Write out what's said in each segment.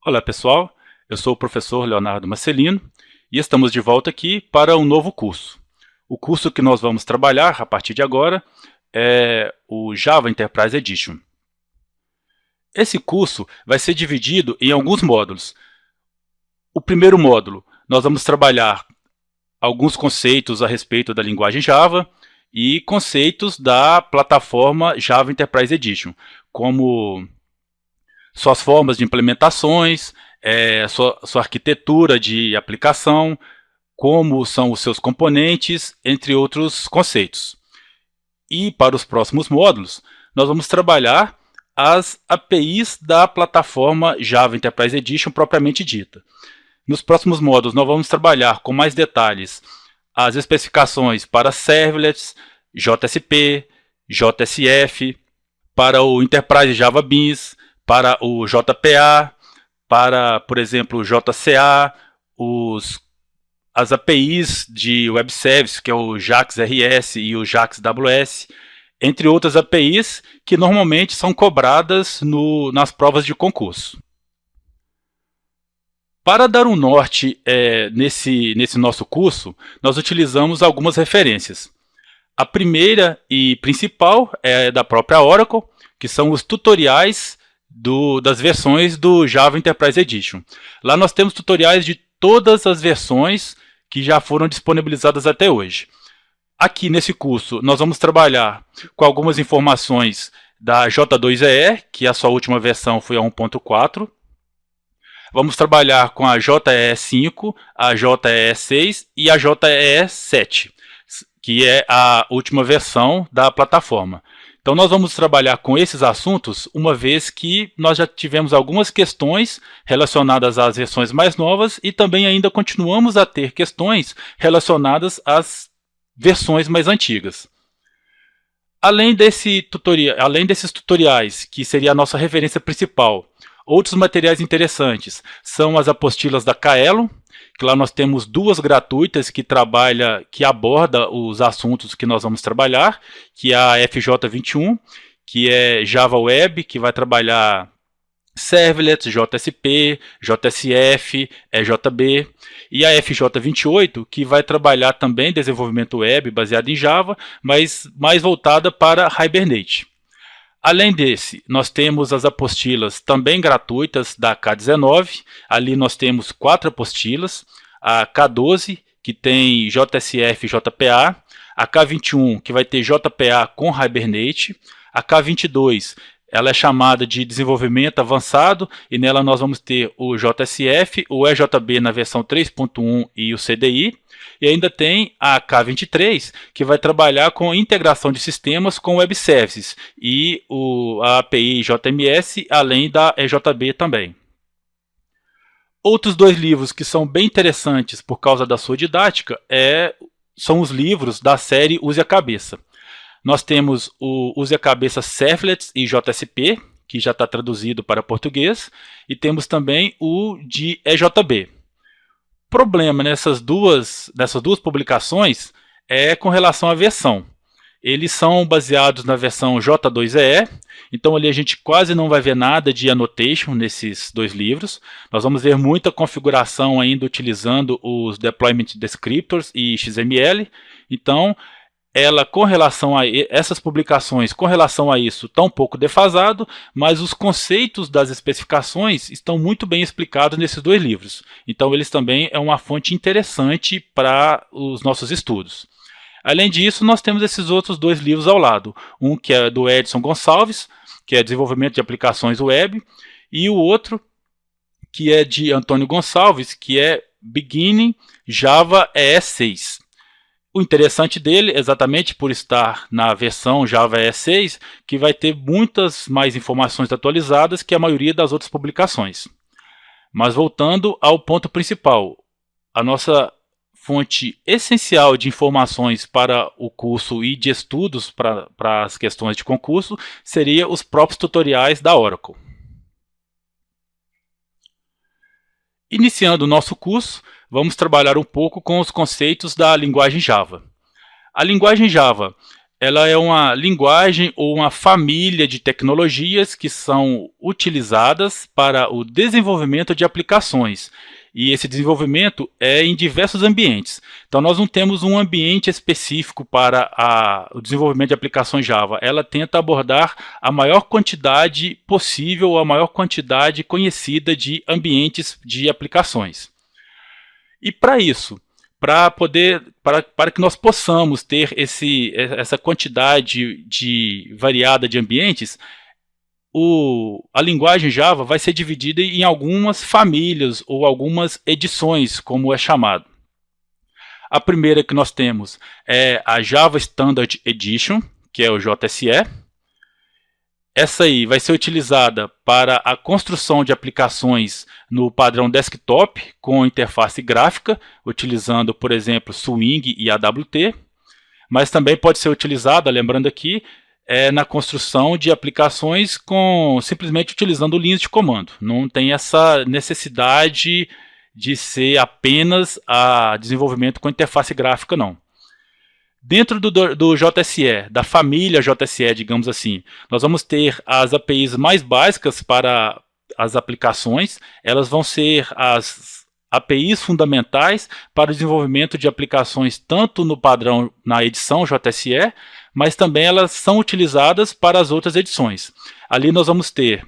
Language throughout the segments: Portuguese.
Olá pessoal, eu sou o professor Leonardo Marcelino e estamos de volta aqui para um novo curso. O curso que nós vamos trabalhar a partir de agora é o Java Enterprise Edition. Esse curso vai ser dividido em alguns módulos. O primeiro módulo, nós vamos trabalhar alguns conceitos a respeito da linguagem Java e conceitos da plataforma Java Enterprise Edition, como suas formas de implementações, sua arquitetura de aplicação, como são os seus componentes, entre outros conceitos. E para os próximos módulos, nós vamos trabalhar as APIs da plataforma Java Enterprise Edition propriamente dita. Nos próximos módulos, nós vamos trabalhar com mais detalhes as especificações para servlets, JSP, JSF, para o Enterprise Java Beans, para o JPA, para, por exemplo, o JCA, as APIs de Web Service, que é o JAX-RS e o JAX-WS, entre outras APIs que normalmente são cobradas nas provas de concurso. Para dar um norte nesse nosso curso, nós utilizamos algumas referências. A primeira e principal é da própria Oracle, que são os tutoriais das versões do Java Enterprise Edition. Lá nós temos tutoriais de todas as versões que já foram disponibilizadas até hoje. Aqui nesse curso nós vamos trabalhar com algumas informações da J2EE, que a sua última versão foi a 1.4. Vamos trabalhar com a JEE5, a JEE6 e a JEE7, que é a última versão da plataforma. Então nós vamos trabalhar com esses assuntos, uma vez que nós já tivemos algumas questões relacionadas às versões mais novas e também ainda continuamos a ter questões relacionadas às versões mais antigas. Além desses tutoriais, que seria a nossa referência principal, outros materiais interessantes são as apostilas da Kaelon, que lá nós temos duas gratuitas que aborda os assuntos que nós vamos trabalhar, que é a FJ21, que é Java Web, que vai trabalhar Servlets, JSP, JSF, EJB, e a FJ28, que vai trabalhar também desenvolvimento web baseado em Java, mas mais voltada para Hibernate. Além desse, nós temos as apostilas também gratuitas da K19. Ali nós temos 4 apostilas. A K12, que tem JSF e JPA. A K21, que vai ter JPA com Hibernate. A K22, ela é chamada de desenvolvimento avançado e nela nós vamos ter o JSF, o EJB na versão 3.1 e o CDI. E ainda tem a K23, que vai trabalhar com integração de sistemas com Web Services e a API JMS, além da EJB também. Outros 2 livros que são bem interessantes por causa da sua didática são os livros da série Use a Cabeça. Nós temos o Use a Cabeça Servlets e JSP, que já está traduzido para português, e temos também o de EJB. Problema nessas duas publicações é com relação à versão. Eles são baseados na versão J2EE, então ali a gente quase não vai ver nada de annotation nesses 2 livros. Nós vamos ver muita configuração ainda utilizando os Deployment Descriptors e XML. Então, com relação a essas publicações, com relação a isso, está um pouco defasado, mas os conceitos das especificações estão muito bem explicados nesses 2 livros. Então, eles também é uma fonte interessante para os nossos estudos. Além disso, nós temos esses outros 2 livros ao lado. Um que é do Edson Gonçalves, que é Desenvolvimento de Aplicações Web, e o outro que é de Antônio Gonçalves, que é Beginning Java EE6. O interessante dele, exatamente por estar na versão Java EE6, que vai ter muitas mais informações atualizadas que a maioria das outras publicações. Mas voltando ao ponto principal, a nossa fonte essencial de informações para o curso e de estudos para as questões de concurso seria os próprios tutoriais da Oracle. Iniciando o nosso curso, vamos trabalhar um pouco com os conceitos da linguagem Java. A linguagem Java ela é uma linguagem ou uma família de tecnologias que são utilizadas para o desenvolvimento de aplicações. E esse desenvolvimento é em diversos ambientes. Então, nós não temos um ambiente específico para o desenvolvimento de aplicações Java. Ela tenta abordar a maior quantidade possível, a maior quantidade conhecida de ambientes de aplicações. E para isso, para que nós possamos ter essa quantidade variada de ambientes, a linguagem Java vai ser dividida em algumas famílias ou algumas edições, como é chamado. A primeira que nós temos é a Java Standard Edition, que é o JSE. Essa aí vai ser utilizada para a construção de aplicações no padrão desktop com interface gráfica, utilizando, por exemplo, Swing e AWT, mas também pode ser utilizada, lembrando aqui, na construção de aplicações simplesmente utilizando linhas de comando. Não tem essa necessidade de ser apenas desenvolvimento com interface gráfica, não. Dentro do JSE, da família JSE, digamos assim, nós vamos ter as APIs mais básicas para as aplicações. Elas vão ser as APIs fundamentais para o desenvolvimento de aplicações tanto no padrão, na edição JSE, mas também elas são utilizadas para as outras edições. Ali nós vamos ter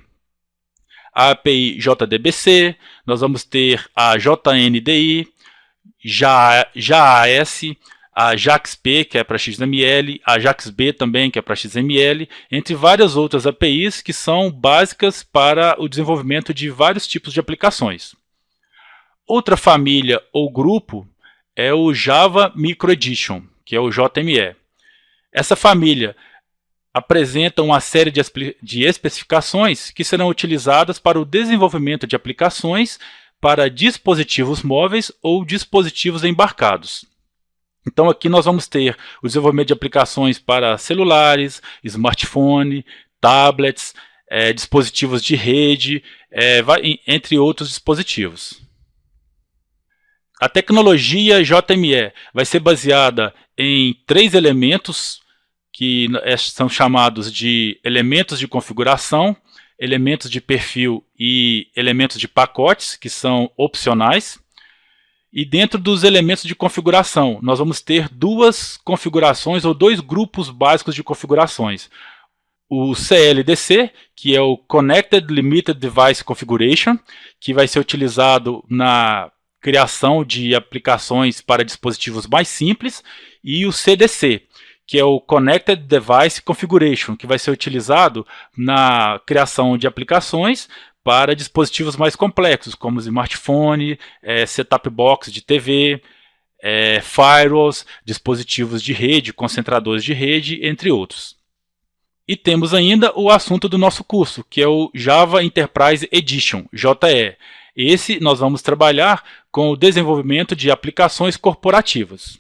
a API JDBC, nós vamos ter a JNDI, JAS, a JAXP, que é para XML, a JAXB também, que é para XML, entre várias outras APIs que são básicas para o desenvolvimento de vários tipos de aplicações. Outra família ou grupo é o Java Micro Edition, que é o JME. Essa família apresenta uma série de especificações que serão utilizadas para o desenvolvimento de aplicações para dispositivos móveis ou dispositivos embarcados. Então aqui nós vamos ter o desenvolvimento de aplicações para celulares, smartphone, tablets, dispositivos de rede, entre outros dispositivos. A tecnologia JME vai ser baseada em 3 elementos que são chamados de elementos de configuração, elementos de perfil e elementos de pacotes, que são opcionais. E dentro dos elementos de configuração, nós vamos ter 2 configurações ou 2 grupos básicos de configurações. O CLDC, que é o Connected Limited Device Configuration, que vai ser utilizado na criação de aplicações para dispositivos mais simples, e o CDC, que é o Connected Device Configuration, que vai ser utilizado na criação de aplicações para dispositivos mais complexos, como smartphone, set-top box de TV, firewalls, dispositivos de rede, concentradores de rede, entre outros. E temos ainda o assunto do nosso curso, que é o Java Enterprise Edition, JE. Esse nós vamos trabalhar com o desenvolvimento de aplicações corporativas.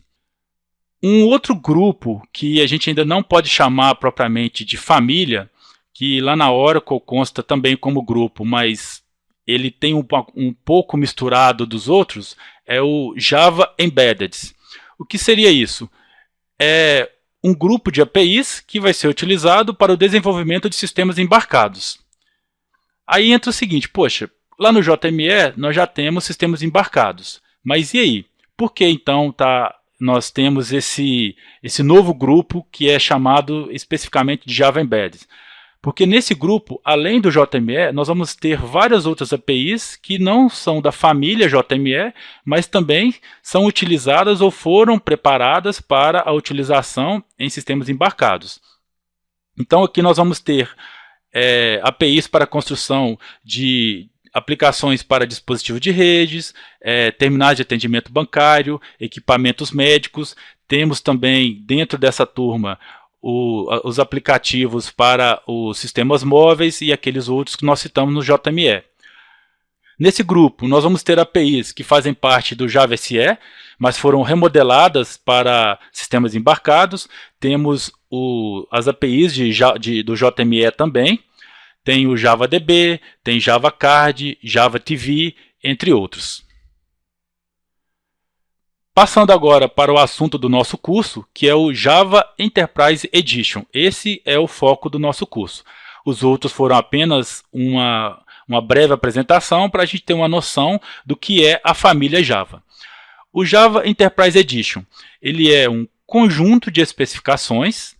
Um outro grupo que a gente ainda não pode chamar propriamente de família, que lá na Oracle consta também como grupo, mas ele tem um pouco misturado dos outros, é o Java Embedded. O que seria isso? É um grupo de APIs que vai ser utilizado para o desenvolvimento de sistemas embarcados. Aí entra o seguinte, poxa, lá no JME nós já temos sistemas embarcados, mas e aí? Por que então nós temos esse novo grupo que é chamado especificamente de Java Embedded? Porque nesse grupo, além do JME, nós vamos ter várias outras APIs que não são da família JME, mas também são utilizadas ou foram preparadas para a utilização em sistemas embarcados. Então aqui nós vamos ter APIs para a construção de aplicações para dispositivos de redes, terminais de atendimento bancário, equipamentos médicos. Temos também dentro dessa turma os aplicativos para os sistemas móveis e aqueles outros que nós citamos no JME. Nesse grupo, nós vamos ter APIs que fazem parte do Java SE, mas foram remodeladas para sistemas embarcados. Temos as APIs do JME também. Tem o JavaDB, tem JavaCard, JavaTV, entre outros. Passando agora para o assunto do nosso curso, que é o Java Enterprise Edition. Esse é o foco do nosso curso. Os outros foram apenas uma breve apresentação para a gente ter uma noção do que é a família Java. O Java Enterprise Edition, ele é um conjunto de especificações,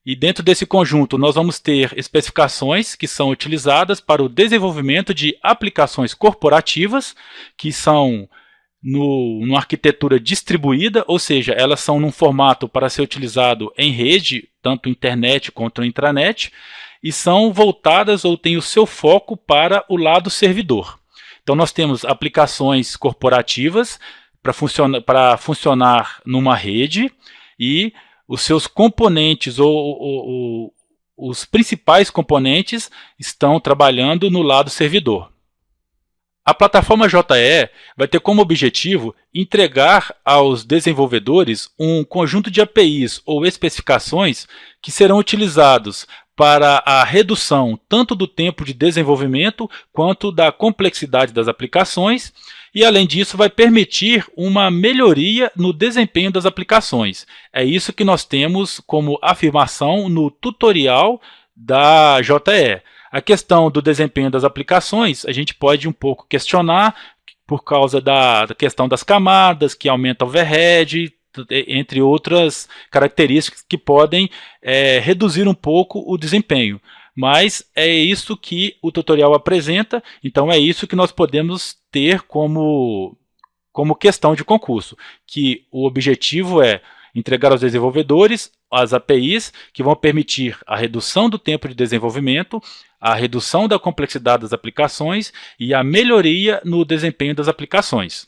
e dentro desse conjunto nós vamos ter especificações que são utilizadas para o desenvolvimento de aplicações corporativas, que são numa arquitetura distribuída, ou seja, elas são num formato para ser utilizado em rede, tanto internet quanto intranet, e são voltadas ou têm o seu foco para o lado servidor. Então nós temos aplicações corporativas para funcionar numa rede, e os seus componentes ou os principais componentes estão trabalhando no lado servidor. A plataforma JE vai ter como objetivo entregar aos desenvolvedores um conjunto de APIs ou especificações que serão utilizados para a redução tanto do tempo de desenvolvimento quanto da complexidade das aplicações, e além disso vai permitir uma melhoria no desempenho das aplicações. É isso que nós temos como afirmação no tutorial da JE. A questão do desempenho das aplicações, a gente pode um pouco questionar por causa da questão das camadas, que aumenta o overhead, entre outras características que podem reduzir um pouco o desempenho. Mas é isso que o tutorial apresenta, então é isso que nós podemos ter como questão de concurso, que o objetivo é entregar aos desenvolvedores as APIs que vão permitir a redução do tempo de desenvolvimento, a redução da complexidade das aplicações e a melhoria no desempenho das aplicações.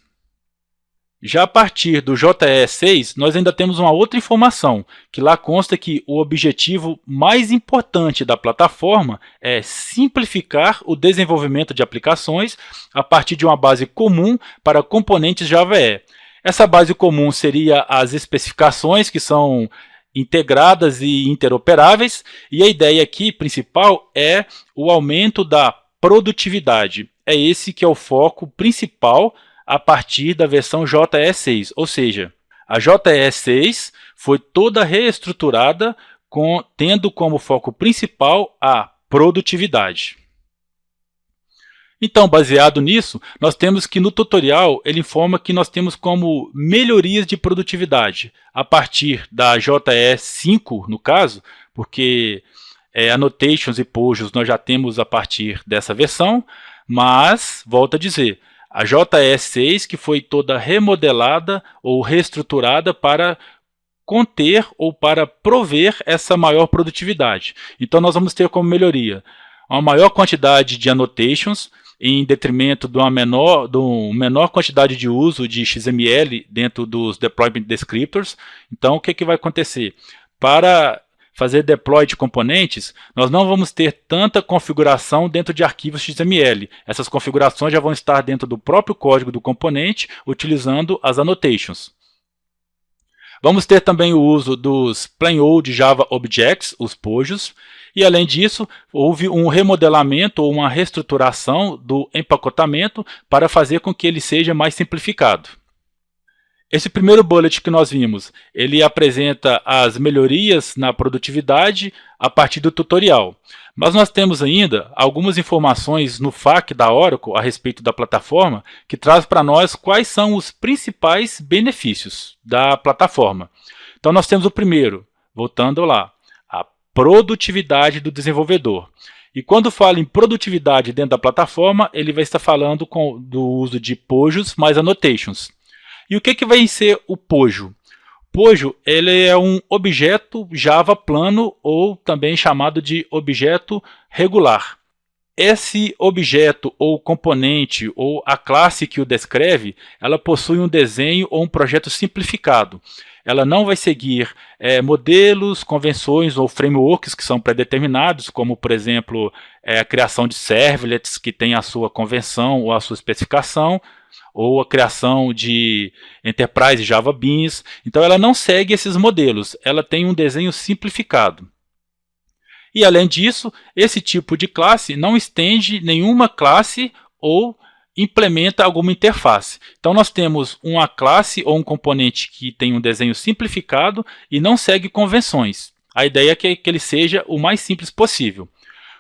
Já a partir do JE6, nós ainda temos uma outra informação, que lá consta que o objetivo mais importante da plataforma é simplificar o desenvolvimento de aplicações a partir de uma base comum para componentes Java EE. Essa base comum seria as especificações, que são integradas e interoperáveis, e a ideia aqui principal é o aumento da produtividade. É esse que é o foco principal a partir da versão JE6, ou seja, a JE6 foi toda reestruturada tendo como foco principal a produtividade. Então, baseado nisso, nós temos que no tutorial ele informa que nós temos como melhorias de produtividade a partir da JE5, no caso, porque annotations e pojos nós já temos a partir dessa versão, mas, volto a dizer, a JE6 que foi toda remodelada ou reestruturada para conter ou para prover essa maior produtividade. Então nós vamos ter como melhoria uma maior quantidade de annotations em detrimento de uma menor quantidade de uso de XML dentro dos deployment descriptors. Então o que vai acontecer? Para fazer deploy de componentes, nós não vamos ter tanta configuração dentro de arquivos XML. Essas configurações já vão estar dentro do próprio código do componente, utilizando as annotations. Vamos ter também o uso dos Plain Old Java Objects, os POJOs, e além disso, houve um remodelamento ou uma reestruturação do empacotamento para fazer com que ele seja mais simplificado. Esse primeiro bullet que nós vimos, ele apresenta as melhorias na produtividade a partir do tutorial. Mas nós temos ainda algumas informações no FAQ da Oracle a respeito da plataforma que traz para nós quais são os principais benefícios da plataforma. Então nós temos o primeiro, voltando lá, a produtividade do desenvolvedor. E quando fala em produtividade dentro da plataforma, ele vai estar falando do uso de POJOs mais annotations. E o que vai ser o POJO? POJO ele é um objeto Java plano ou também chamado de objeto regular. Esse objeto ou componente ou a classe que o descreve, ela possui um desenho ou um projeto simplificado. Ela não vai seguir modelos, convenções ou frameworks que são pré-determinados, como por exemplo a criação de servlets que tem a sua convenção ou a sua especificação, ou a criação de Enterprise Java Beans. Então ela não segue esses modelos, ela tem um desenho simplificado. E além disso, esse tipo de classe não estende nenhuma classe ou implementa alguma interface. Então nós temos uma classe ou um componente que tem um desenho simplificado e não segue convenções. A ideia é que ele seja o mais simples possível.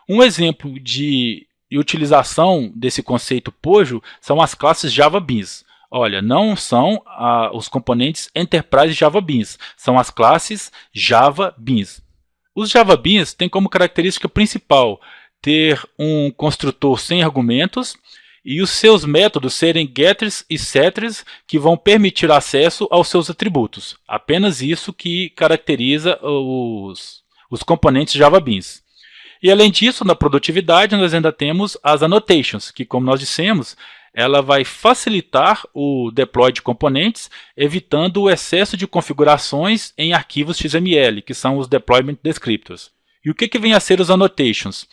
Um exemplo de utilização desse conceito POJO são as classes Java Beans. Olha, não são os componentes Enterprise Java Beans, são as classes Java Beans. Os Java Beans têm como característica principal ter um construtor sem argumentos e os seus métodos serem getters e setters que vão permitir acesso aos seus atributos. Apenas isso que caracteriza os componentes Java Beans. E além disso, na produtividade, nós ainda temos as annotations, que, como nós dissemos, ela vai facilitar o deploy de componentes, evitando o excesso de configurações em arquivos XML, que são os Deployment Descriptors. E o que vem a ser os annotations?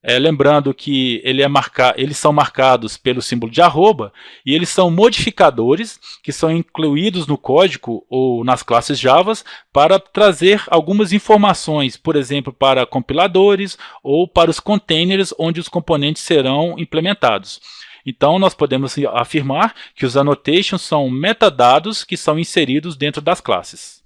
Lembrando que eles são marcados pelo símbolo de arroba e eles são modificadores que são incluídos no código ou nas classes Java para trazer algumas informações, por exemplo, para compiladores ou para os containers onde os componentes serão implementados. Então, nós podemos afirmar que os annotations são metadados que são inseridos dentro das classes.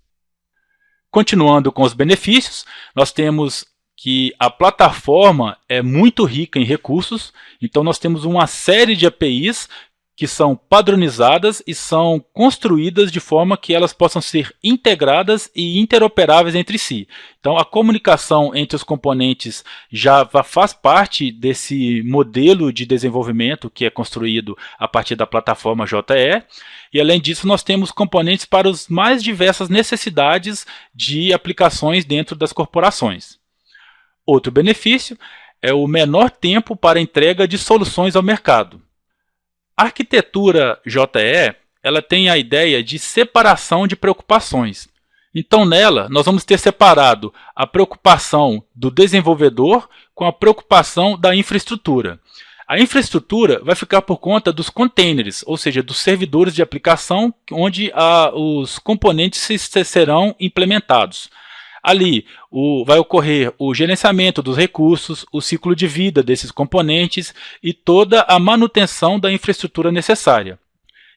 Continuando com os benefícios, nós temos que a plataforma é muito rica em recursos, então nós temos uma série de APIs que são padronizadas e são construídas de forma que elas possam ser integradas e interoperáveis entre si. Então a comunicação entre os componentes Java faz parte desse modelo de desenvolvimento que é construído a partir da plataforma JE, e além disso nós temos componentes para as mais diversas necessidades de aplicações dentro das corporações. Outro benefício é o menor tempo para entrega de soluções ao mercado. A arquitetura JE ela tem a ideia de separação de preocupações. Então, nela, nós vamos ter separado a preocupação do desenvolvedor com a preocupação da infraestrutura. A infraestrutura vai ficar por conta dos containers, ou seja, dos servidores de aplicação onde os componentes serão implementados. Ali vai ocorrer o gerenciamento dos recursos, o ciclo de vida desses componentes e toda a manutenção da infraestrutura necessária.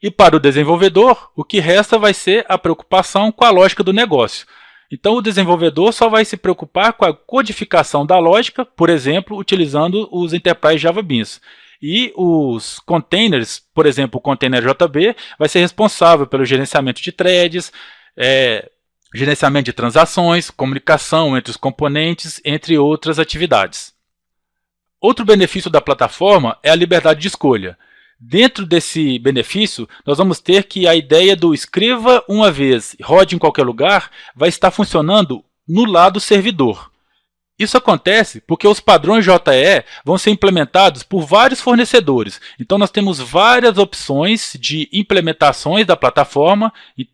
E para o desenvolvedor, o que resta vai ser a preocupação com a lógica do negócio. Então o desenvolvedor só vai se preocupar com a codificação da lógica, por exemplo, utilizando os Enterprise Java Beans. E os containers, por exemplo, o container JB, vai ser responsável pelo gerenciamento de threads, gerenciamento de transações, comunicação entre os componentes, entre outras atividades. Outro benefício da plataforma é a liberdade de escolha. Dentro desse benefício, nós vamos ter que a ideia do escreva uma vez, rode em qualquer lugar, vai estar funcionando no lado servidor. Isso acontece porque os padrões JE vão ser implementados por vários fornecedores. Então nós temos várias opções de implementações da plataforma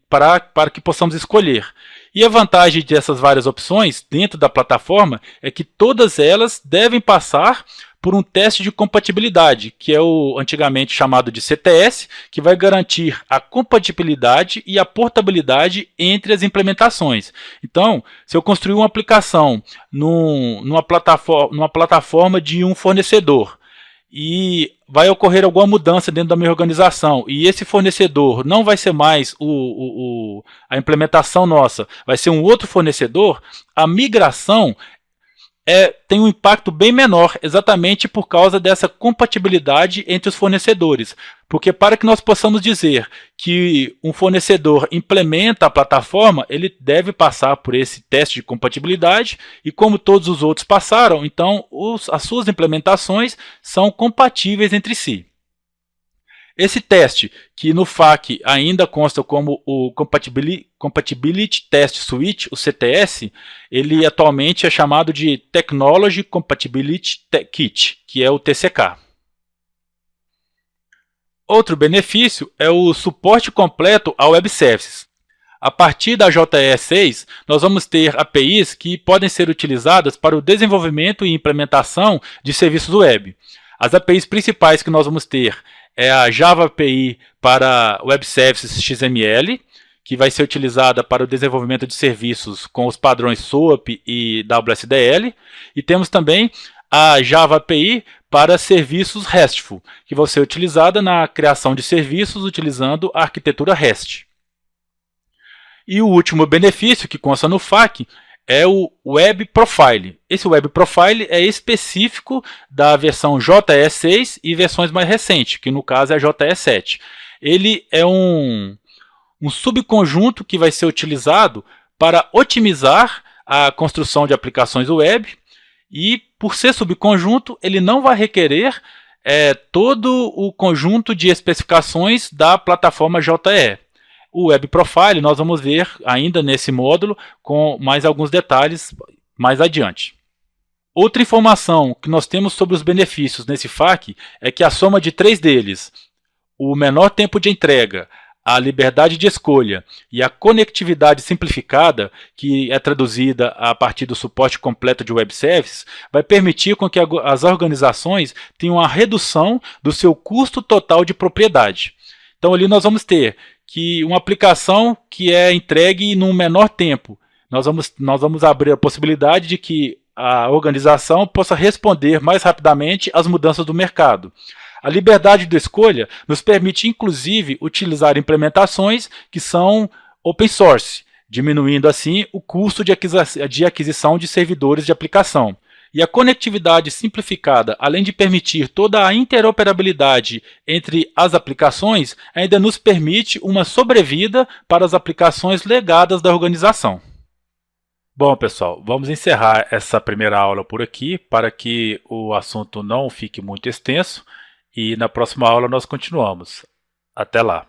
para que possamos escolher. E a vantagem dessas várias opções dentro da plataforma é que todas elas devem passar por um teste de compatibilidade, que é o antigamente chamado de CTS, que vai garantir a compatibilidade e a portabilidade entre as implementações. Então, se eu construir uma aplicação numa plataforma de um fornecedor e vai ocorrer alguma mudança dentro da minha organização e esse fornecedor não vai ser mais a implementação nossa, vai ser um outro fornecedor, a migração tem um impacto bem menor, exatamente por causa dessa compatibilidade entre os fornecedores. Porque para que nós possamos dizer que um fornecedor implementa a plataforma, ele deve passar por esse teste de compatibilidade, e como todos os outros passaram, então as suas implementações são compatíveis entre si. Esse teste, que no FAQ ainda consta como o Compatibility Test Suite, o CTS, ele atualmente é chamado de Technology Compatibility Kit, que é o TCK. Outro benefício é o suporte completo ao Web Services. A partir da JE 6, nós vamos ter APIs que podem ser utilizadas para o desenvolvimento e implementação de serviços web. As APIs principais que nós vamos ter é a Java API para Web Services XML, que vai ser utilizada para o desenvolvimento de serviços com os padrões SOAP e WSDL. E temos também a Java API para serviços RESTful, que vão ser utilizadas na criação de serviços utilizando a arquitetura REST. E o último benefício que consta no FAQ é o Web Profile. Esse Web Profile é específico da versão JE6 e versões mais recentes, que no caso é a JE7. Ele é um subconjunto que vai ser utilizado para otimizar a construção de aplicações web e, por ser subconjunto, ele não vai requerer todo o conjunto de especificações da plataforma JE. O Web Profile nós vamos ver ainda nesse módulo com mais alguns detalhes mais adiante. Outra informação que nós temos sobre os benefícios nesse FAQ é que a soma de 3 deles, o menor tempo de entrega, a liberdade de escolha e a conectividade simplificada, que é traduzida a partir do suporte completo de web services, vai permitir com que as organizações tenham uma redução do seu custo total de propriedade. Então ali nós vamos ter que uma aplicação que é entregue num menor tempo. Nós vamos abrir a possibilidade de que a organização possa responder mais rapidamente às mudanças do mercado. A liberdade de escolha nos permite, inclusive, utilizar implementações que são open source, diminuindo assim o custo de aquisição de servidores de aplicação. E a conectividade simplificada, além de permitir toda a interoperabilidade entre as aplicações, ainda nos permite uma sobrevida para as aplicações legadas da organização. Bom, pessoal, vamos encerrar essa primeira aula por aqui, para que o assunto não fique muito extenso, e na próxima aula nós continuamos. Até lá!